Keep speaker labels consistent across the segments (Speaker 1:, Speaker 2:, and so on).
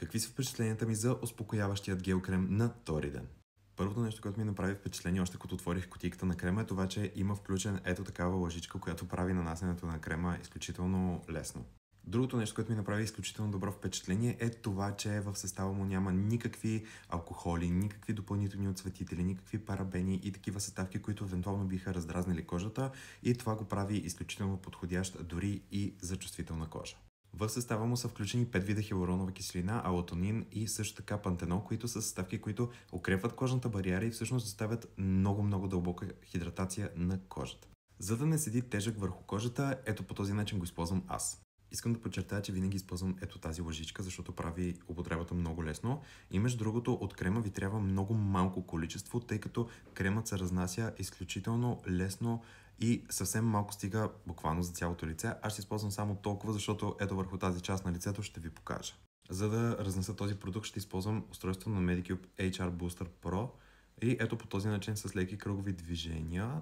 Speaker 1: Какви са впечатленията ми за успокояващият гел крем на Ториден? Първото нещо, което ми направи впечатление, още като отворих кутийката на крема, е това, че има включен ето такава лъжичка, която прави нанасянето на крема изключително лесно. Другото нещо, което ми направи изключително добро впечатление, е това, че в състава му няма никакви алкохоли, никакви допълнителни отцветители, никакви парабени и такива съставки, които евентуално биха раздразнили кожата, и това го прави изключително подходящ дори и за чувствителна кожа. В състава му са включени 5 вида хиалуронова киселина, алатонин и също така пантенол, които са съставки, които укрепват кожната бариера и всъщност доставят много дълбока хидратация на кожата. За да не седи тежък върху кожата, ето по този начин го използвам аз. Искам да подчертая, че винаги използвам ето тази лъжичка, защото прави употребата много лесно. И между другото, от крема ви трябва много малко количество, тъй като кремът се разнася изключително лесно и съвсем малко стига буквално за цялото лице. Аз ще използвам само толкова, защото ето върху тази част на лицето ще ви покажа. За да разнеса този продукт, ще използвам устройство на Medicube HR Booster Pro и ето по този начин с леки кръгови движения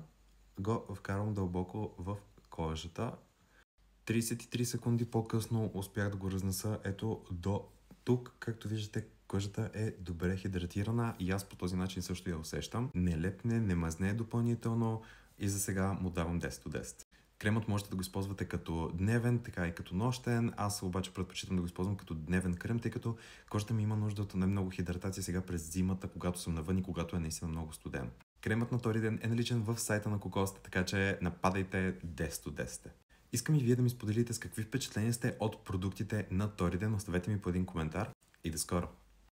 Speaker 1: го вкарвам дълбоко в кожата. 33 секунди по-късно успях да го разнеса ето до тук. Както виждате, кожата е добре хидратирана и аз по този начин също я усещам. Не лепне, не мазне допълнително и за сега му давам 10 от 10. Кремът можете да го използвате като дневен, така и като нощен. Аз обаче предпочитам да го използвам като дневен крем, тъй като кожата ми има нужда от много хидратация сега през зимата, когато съм навън и когато е наистина много студено. Кремът на Ториден е наличен в сайта на Кокоста, така че нападайте 10 от 10. Искам и вие да ми споделите с какви впечатления сте от продуктите на Ториден. Оставете ми по един коментар и до скоро!